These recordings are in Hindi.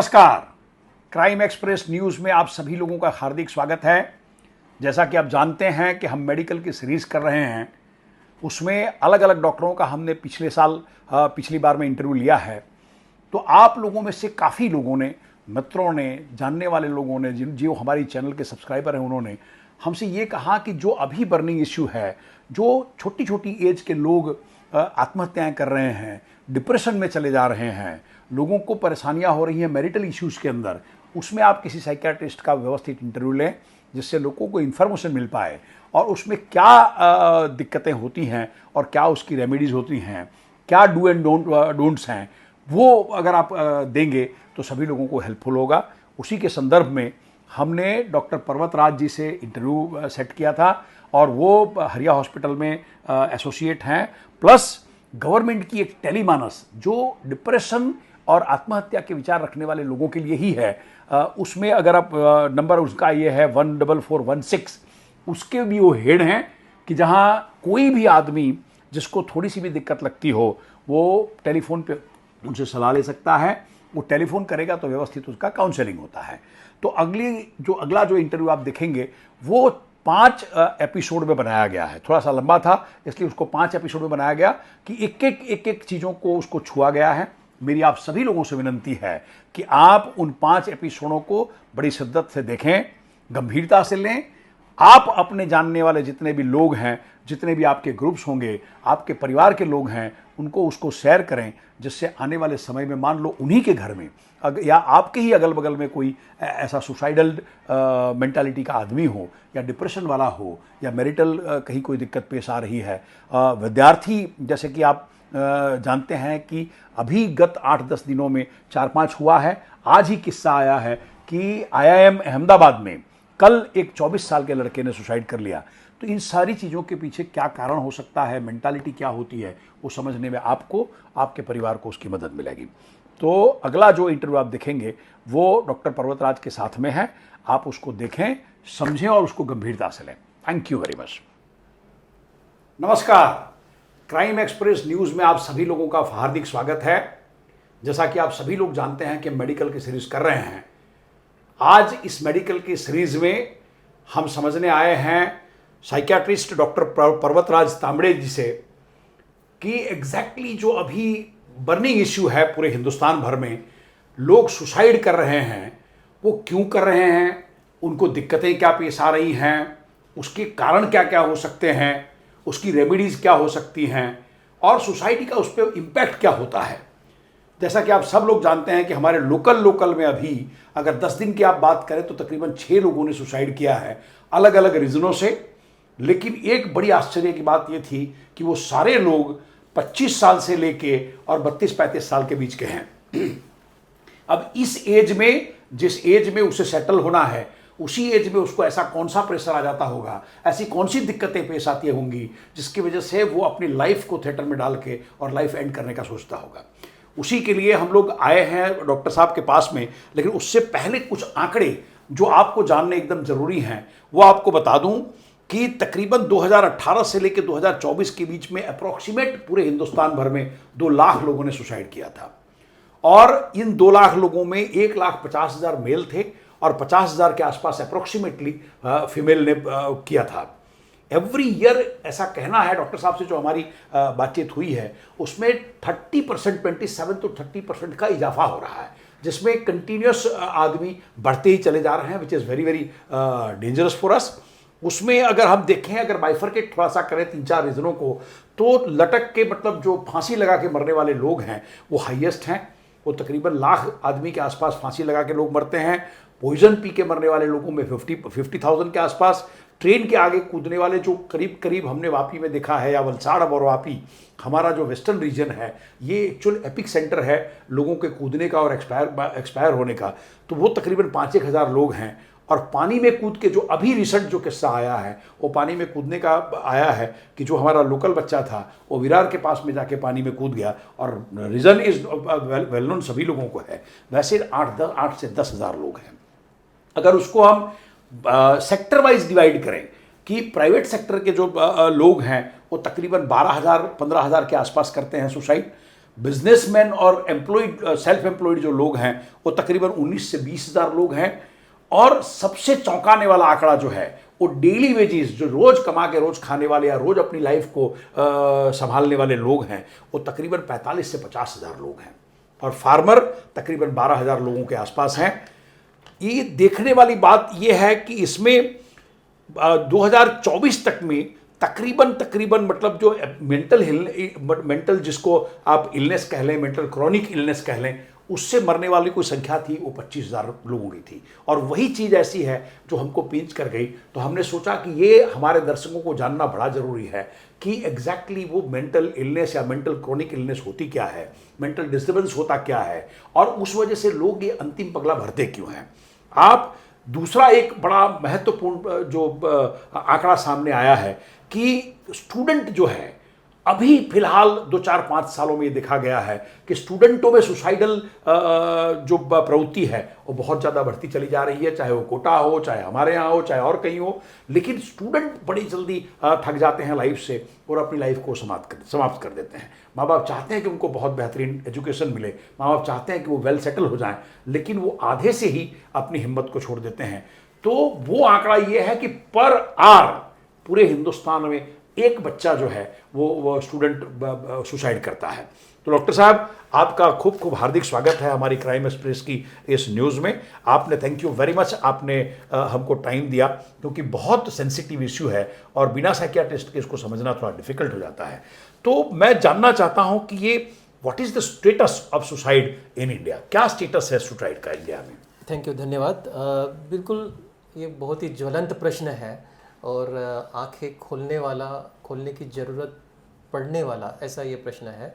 नमस्कार। क्राइम एक्सप्रेस न्यूज़ में आप सभी लोगों का हार्दिक स्वागत है। जैसा कि आप जानते हैं कि हम मेडिकल की सीरीज़ कर रहे हैं, उसमें अलग अलग डॉक्टरों का हमने पिछली बार में इंटरव्यू लिया है। तो आप लोगों में से काफ़ी लोगों ने, मित्रों ने, जानने वाले लोगों ने, जो हमारी चैनल के सब्सक्राइबर हैं, उन्होंने हमसे ये कहा कि जो अभी बर्निंग इश्यू है, जो छोटी छोटी एज के लोग आत्महत्याएं कर रहे हैं, डिप्रेशन में चले जा रहे हैं, लोगों को परेशानियां हो रही हैं मैरिटल इश्यूज़ के अंदर, उसमें आप किसी साइकियाट्रिस्ट का व्यवस्थित इंटरव्यू लें, जिससे लोगों को इन्फॉर्मेशन मिल पाए और उसमें क्या दिक्कतें होती हैं और क्या उसकी रेमेडीज़ होती हैं, क्या डू एंड डोंट्स हैं, वो अगर आप देंगे तो सभी लोगों को हेल्पफुल होगा। उसी के संदर्भ में हमने डॉक्टर पर्वतराज जी से इंटरव्यू सेट किया था और वो हरिया हॉस्पिटल में एसोसिएट हैं, प्लस गवर्नमेंट की एक टेलीमानस जो डिप्रेशन और आत्महत्या के विचार रखने वाले लोगों के लिए ही है, उसमें अगर आप नंबर उसका ये है 14416, उसके भी वो हेड हैं कि जहां कोई भी आदमी जिसको थोड़ी सी भी दिक्कत लगती हो वो टेलीफोन पे उनसे सलाह ले सकता है। वो टेलीफोन करेगा तो व्यवस्थित उसका काउंसलिंग होता है। तो अगला जो इंटरव्यू आप देखेंगे वो 5 एपिसोड में बनाया गया है। थोड़ा सा लंबा था, इसलिए उसको 5 एपिसोड में बनाया गया कि एक चीज़ों को उसको छुआ गया है। मेरी आप सभी लोगों से विनंती है कि आप उन 5 एपिसोडों को बड़ी शिद्दत से देखें, गंभीरता से लें। आप अपने जानने वाले जितने भी लोग हैं, जितने भी आपके ग्रुप्स होंगे, आपके परिवार के लोग हैं, उनको उसको शेयर करें, जिससे आने वाले समय में मान लो उन्हीं के घर में या आपके ही अगल बगल में कोई ऐसा सुसाइडल मेंटालिटी का आदमी हो या डिप्रेशन वाला हो या मैरिटल कहीं कोई दिक्कत पेश आ रही है। विद्यार्थी, जैसे कि आप जानते हैं कि अभी गत 8-10 दिनों में 4-5 हुआ है। आज ही किस्सा आया है कि IIM अहमदाबाद में कल एक 24 साल के लड़के ने सुसाइड कर लिया। तो इन सारी चीज़ों के पीछे क्या कारण हो सकता है, मेंटालिटी क्या होती है, वो समझने में आपको, आपके परिवार को उसकी मदद मिलेगी। तो अगला जो इंटरव्यू आप देखेंगे वो डॉक्टर पर्वतराज के साथ में है। आप उसको देखें, समझें और उसको गंभीरता से लें। Thank you very much. नमस्कार। क्राइम एक्सप्रेस न्यूज़ में आप सभी लोगों का हार्दिक स्वागत है। जैसा कि आप सभी लोग जानते हैं कि मेडिकल की सीरीज कर रहे हैं। आज इस मेडिकल की सीरीज में हम समझने आए हैं साइकियाट्रिस्ट डॉक्टर पर्वतराज तांबड़े जी से कि एग्जैक्टली जो अभी बर्निंग इश्यू है पूरे हिंदुस्तान भर में, लोग सुसाइड कर रहे हैं, वो क्यों कर रहे हैं, उनको दिक्कतें क्या पेश आ रही हैं, उसके कारण क्या क्या हो सकते हैं, उसकी रेमेडीज़ क्या हो सकती हैं और सोसाइटी का उस पर इम्पैक्ट क्या होता है। जैसा कि आप सब लोग जानते हैं कि हमारे लोकल में अभी अगर 10 दिन की आप बात करें तो तकरीबन 6 लोगों ने सुसाइड किया है अलग अलग रीजनों से। लेकिन एक बड़ी आश्चर्य की बात ये थी कि वो सारे लोग 25 साल से लेके और 32-35 साल के बीच के हैं। अब इस एज में, जिस एज में उसे सेटल होना है, उसी एज में उसको ऐसा कौन सा प्रेशर आ जाता होगा, ऐसी कौन सी दिक्कतें पेश आती होंगी जिसकी वजह से वो अपनी लाइफ को थिएटर में डाल के और लाइफ एंड करने का सोचता होगा। उसी के लिए हम लोग आए हैं डॉक्टर साहब के पास में। लेकिन उससे पहले कुछ आंकड़े जो आपको जानने एकदम ज़रूरी हैं वो आपको बता दूं कि तकरीबन 2018 से लेकर 2024 के बीच में अप्रॉक्सीमेट पूरे हिंदुस्तान भर में 2 लाख लोगों ने सुसाइड किया था। और इन 2 लाख लोगों में 1,50,000 मेल थे और 50,000 के आसपास अप्रोक्सीमेटली फीमेल ने किया था। एवरी ईयर ऐसा कहना है डॉक्टर साहब से जो हमारी बातचीत हुई है, उसमें 30%, 27 to 30% का इजाफा हो रहा है, जिसमें कंटिन्यूस आदमी बढ़ते ही चले जा रहे हैं, which is very very dangerous for us. उसमें अगर हम देखें, अगर बाइफरकेट थोड़ा सा करें 3-4 रीजनों को, तो लटक के मतलब जो फांसी लगा के मरने वाले लोग हैं वो हाईएस्ट हैं। वो तकरीबन लाख आदमी के आसपास फांसी लगा के लोग मरते हैं। पॉइजन पी के मरने वाले लोगों में 50,000 के आसपास। ट्रेन के आगे कूदने वाले जो करीब हमने वापी में देखा है, या वलसाड़ और वापी, हमारा जो वेस्टर्न रीजन है, ये एक्चुअल एपिक सेंटर है लोगों के कूदने का और एक्सपायर होने का। तो वो तकरीबन 5-1 हज़ार लोग हैं। और पानी में कूद के जो अभी रिसेंट जो किस्सा आया है, वो पानी में कूदने का आया है कि जो हमारा लोकल बच्चा था वो विरार के पास में जाके पानी में कूद गया। और रीज़न इज वेल नोन, सभी लोगों को है। वैसे 8 से 10 हज़ार लोग हैं। अगर उसको हम सेक्टर वाइज डिवाइड करें कि प्राइवेट सेक्टर के जो लोग हैं वो तकरीबन 12,000 15,000 के आसपास करते हैं सुसाइड। बिजनेसमैन और एम्प्लॉयड सेल्फ एम्प्लॉयड जो लोग हैं वो तकरीबन 19 से 20 हज़ार लोग हैं। और सबसे चौंकाने वाला आंकड़ा जो है वो डेली वेजेस, जो रोज कमा के रोज खाने वाले या रोज अपनी लाइफ को संभालने वाले लोग हैं, वो तकरीबन 45 से 50 हज़ार लोग हैं। और फार्मर तकरीबन 12,000 लोगों के आसपास हैं। ये देखने वाली बात यह है कि इसमें 2024 तक में तकरीबन मतलब जो मेंटल जिसको आप इलनेस कह लें, मेंटल क्रॉनिक इलनेस कह लें, उससे मरने वाली कोई संख्या थी वो 25,000 लोगों की थी। और वही चीज़ ऐसी है जो हमको पींच कर गई। तो हमने सोचा कि ये हमारे दर्शकों को जानना बड़ा ज़रूरी है कि एग्जैक्टली वो मेंटल इलनेस या मेंटल क्रॉनिक इलनेस होती क्या है, मेंटल डिस्टर्बेंस होता क्या है, और उस वजह से लोग ये अंतिम पगला भरते क्यों हैं। आप दूसरा एक बड़ा महत्वपूर्ण जो आंकड़ा सामने आया है कि स्टूडेंट जो है, अभी फिलहाल 2-4-5 सालों में ये देखा गया है कि स्टूडेंटों में सुसाइडल जो प्रवृत्ति है वो बहुत ज़्यादा बढ़ती चली जा रही है, चाहे वो कोटा हो, चाहे हमारे यहाँ हो, चाहे और कहीं हो। लेकिन स्टूडेंट बड़ी जल्दी थक जाते हैं लाइफ से और अपनी लाइफ को समाप्त कर देते हैं। माँ बाप चाहते हैं कि उनको बहुत बेहतरीन एजुकेशन मिले, माँ बाप चाहते हैं कि वो वेल सेटल हो जाएं, लेकिन वो आधे से ही अपनी हिम्मत को छोड़ देते हैं। तो वो आंकड़ा ये है कि पर आवर पूरे हिंदुस्तान में एक बच्चा जो है वो स्टूडेंट सुसाइड करता है। तो डॉक्टर साहब, आपका खूब खूब हार्दिक स्वागत है हमारी क्राइम एक्सप्रेस की इस न्यूज़ में। आपने थैंक यू वेरी मच, आपने हमको टाइम दिया, क्योंकि बहुत सेंसिटिव इश्यू है और बिना साइकियाट्रिस्ट के इसको समझना थोड़ा डिफिकल्ट हो जाता है। तो मैं जानना चाहता हूं कि ये what is the status of suicide in India, क्या स्टेटस है सुसाइड का इंडिया में? थैंक यू, धन्यवाद। बिल्कुल ये बहुत ही ज्वलंत प्रश्न है और आंखें खोलने की ज़रूरत पड़ने वाला ऐसा ये प्रश्न है।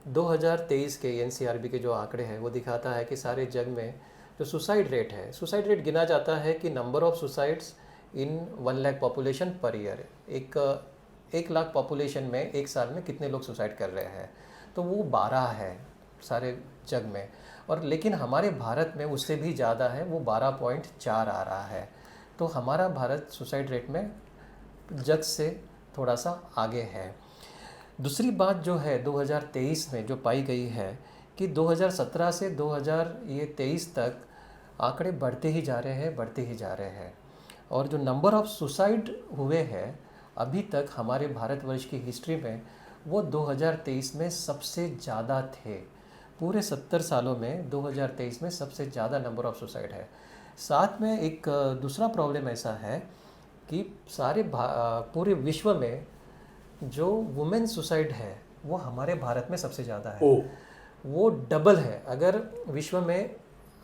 2023 के एनसीआरबी के जो आंकड़े हैं वो दिखाता है कि सारे जग में जो सुसाइड रेट गिना जाता है कि number of suicides in 1 lakh population per year. एक लाख पॉपुलेशन में एक साल में कितने लोग सुसाइड कर रहे हैं, तो वो 12 है सारे जग में। और लेकिन हमारे भारत में उससे भी ज़्यादा है, वो 12.4 आ रहा है। तो हमारा भारत सुसाइड रेट में जग से थोड़ा सा आगे है। दूसरी बात जो है 2023 में जो पाई गई है कि 2017 से 2023 तक आंकड़े बढ़ते ही जा रहे हैं। और जो नंबर ऑफ सुसाइड हुए हैं अभी तक हमारे भारतवर्ष की हिस्ट्री में, वो 2023 में सबसे ज़्यादा थे। पूरे 70 सालों में 2023 में सबसे ज़्यादा नंबर ऑफ सुसाइड है। साथ में एक दूसरा प्रॉब्लम ऐसा है कि पूरे विश्व में जो वुमेन सुसाइड है वो हमारे भारत में सबसे ज़्यादा है। वो डबल है। अगर विश्व में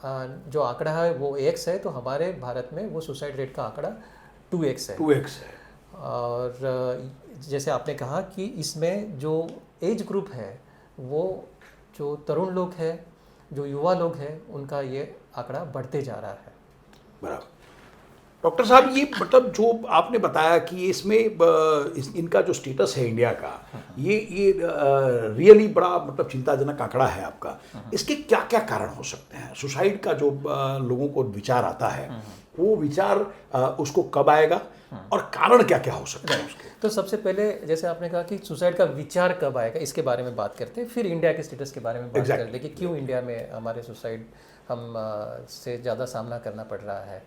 जो आंकड़ा है वो 1 है, तो हमारे भारत में वो सुसाइड रेट का आंकड़ा 2x है। 2x है। और जैसे आपने कहा कि इसमें जो एज ग्रुप है, वो जो तरुण लोग हैं, जो युवा लोग हैं, उनका ये आंकड़ा बढ़ते जा रहा है। बराबर। डॉक्टर साहब, ये मतलब जो आपने बताया कि इसमें इनका जो स्टेटस है इंडिया का, ये रियली बड़ा मतलब चिंताजनक आंकड़ा है आपका। इसके क्या क्या कारण हो सकते हैं? सुसाइड का जो लोगों को विचार आता है, वो विचार उसको कब आएगा और कारण क्या क्या हो सकते हैं उसके? तो सबसे पहले जैसे आपने कहा कि सुसाइड का विचार कब आएगा, इसके बारे में बात करते हैं, फिर इंडिया के स्टेटस के बारे में बात करते हैं कि क्यों इंडिया में हमारे सुसाइड से ज़्यादा सामना करना पड़ रहा है।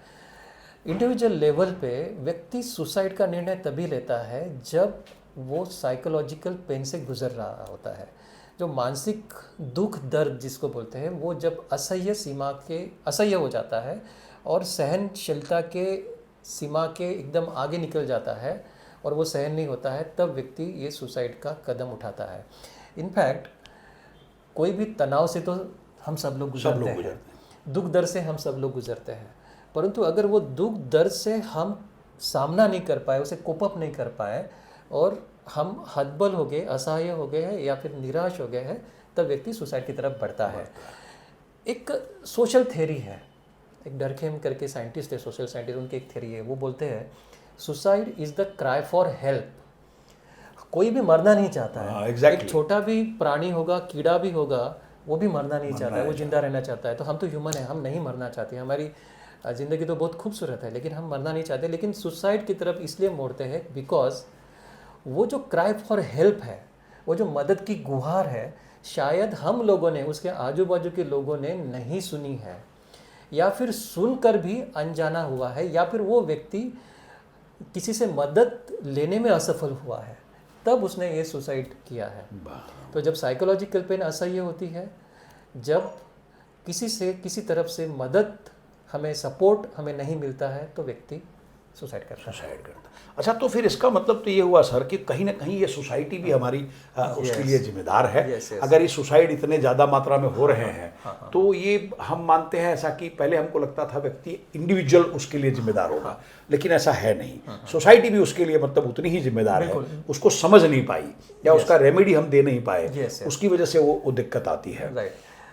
इंडिविजुअल लेवल पे व्यक्ति सुसाइड का निर्णय तभी लेता है जब वो साइकोलॉजिकल पेन से गुजर रहा होता है। जो मानसिक दुख दर्द जिसको बोलते हैं, वो जब असह्य हो जाता है और सहनशीलता के सीमा के एकदम आगे निकल जाता है और वो सहन नहीं होता है, तब व्यक्ति ये सुसाइड का कदम उठाता है। इनफैक्ट कोई भी तनाव से तो हम सब लोग गुजरते हैं, दुख दर्द से हम सब लोग गुजरते हैं, परंतु अगर वो दुख दर्द से हम सामना नहीं कर पाए, उसे कोप अप नहीं कर पाए और हम हतबल हो गए, असहाय हो गए हैं या फिर निराश हो गए हैं, तब व्यक्ति सुसाइड की तरफ बढ़ता है। एक सोशल थ्योरी है, एक डरखेम करके साइंटिस्ट है, सोशल साइंटिस्ट, उनकी एक थ्योरी है। वो बोलते हैं suicide is the cry for help. कोई भी मरना नहीं चाहता है। एक छोटा भी प्राणी होगा, कीड़ा भी होगा, वो भी मरना नहीं चाहता है, वो जिंदा रहना चाहता है। तो हम तो ह्यूमन है, हम नहीं मरना चाहते। हमारी ज़िंदगी तो बहुत खूबसूरत है, लेकिन हम मरना नहीं चाहते। लेकिन सुसाइड की तरफ इसलिए मोड़ते हैं बिकॉज वो जो क्राई फॉर हेल्प है, वो जो मदद की गुहार है, शायद हम लोगों ने, उसके आजू बाजू के लोगों ने नहीं सुनी है, या फिर सुनकर भी अनजाना हुआ है, या फिर वो व्यक्ति किसी से मदद लेने में असफल हुआ है, तब उसने ये सुसाइड किया है। तो जब साइकोलॉजिकल पेन असह्य होती है, जब किसी से किसी तरफ से मदद, हमें सपोर्ट हमें नहीं मिलता है, तो व्यक्ति सुसाइड करता है। अच्छा, तो फिर इसका मतलब तो ये हुआ सर कि कहीं ना कहीं ये सोसाइटी भी हमारी उसके लिए जिम्मेदार है। अगर ये सुसाइड इतने ज़्यादा मात्रा में हो रहे हैं तो ये हम मानते हैं ऐसा कि पहले हमको लगता था व्यक्ति इंडिविजुअल उसके लिए जिम्मेदार होगा, लेकिन ऐसा है नहीं। सोसाइटी भी उसके लिए मतलब उतनी ही जिम्मेदार है, उसको समझ नहीं पाई या उसका रेमेडी हम दे नहीं पाए, उसकी वजह से वो दिक्कत आती है।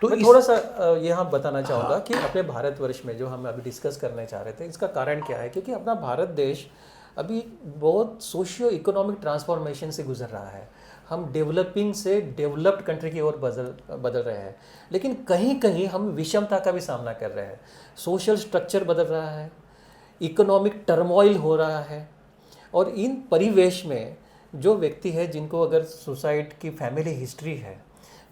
तो मैं थोड़ा सा यहाँ बताना चाहूँगा कि अपने भारतवर्ष में जो हम अभी डिस्कस करने चाह रहे थे, इसका कारण क्या है, क्योंकि अपना भारत देश अभी बहुत सोशियो इकोनॉमिक ट्रांसफॉर्मेशन से गुजर रहा है। हम डेवलपिंग से डेवलप्ड कंट्री की ओर बदल रहे हैं, लेकिन कहीं कहीं हम विषमता का भी सामना कर रहे हैं। सोशल स्ट्रक्चर बदल रहा है, इकोनॉमिक टर्मोइल हो रहा है, और इन परिवेश में जो व्यक्ति है जिनको अगर सुसाइड की फैमिली हिस्ट्री है,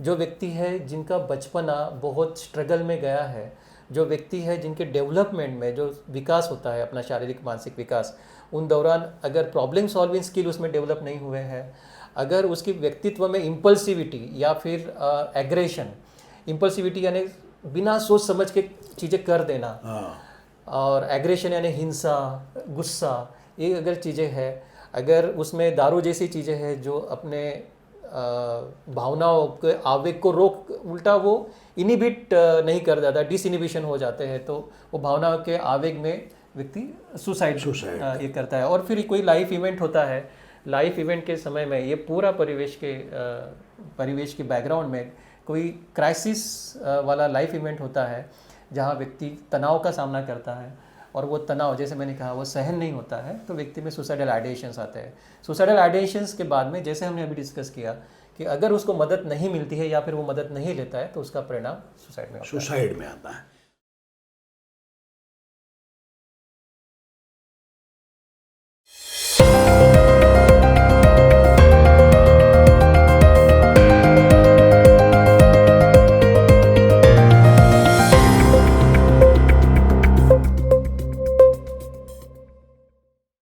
जो व्यक्ति है जिनका बचपना बहुत स्ट्रगल में गया है, जो व्यक्ति है जिनके डेवलपमेंट में जो विकास होता है, अपना शारीरिक मानसिक विकास, उन दौरान अगर प्रॉब्लम सॉल्विंग स्किल उसमें डेवलप नहीं हुए हैं, अगर उसकी व्यक्तित्व में इम्पल्सिविटी या फिर एग्रेशन, इम्पल्सिविटी यानी बिना सोच समझ के चीज़ें कर देना, और एग्रेशन यानी हिंसा, गुस्सा, ये अगर चीज़ें हैं, अगर उसमें दारू जैसी चीज़ें हैं जो अपने भावनाओं के आवेग को रोक, उल्टा वो इनिबिट नहीं कर देता, डिसइनिबिशन हो जाते हैं, तो वो भावनाओं के आवेग में व्यक्ति सुसाइड ये करता है। और फिर कोई लाइफ इवेंट होता है, लाइफ इवेंट के समय में ये पूरा परिवेश के बैकग्राउंड में कोई क्राइसिस वाला लाइफ इवेंट होता है, जहाँ व्यक्ति तनाव का सामना करता है, और वो तनाव, जैसे मैंने कहा, वो सहन नहीं होता है, तो व्यक्ति में सुसाइडल आइडिएशंस आते हैं। सुसाइडल आइडिएशंस के बाद में, जैसे हमने अभी डिस्कस किया, कि अगर उसको मदद नहीं मिलती है या फिर वो मदद नहीं लेता है, तो उसका परिणाम सुसाइड में आता है।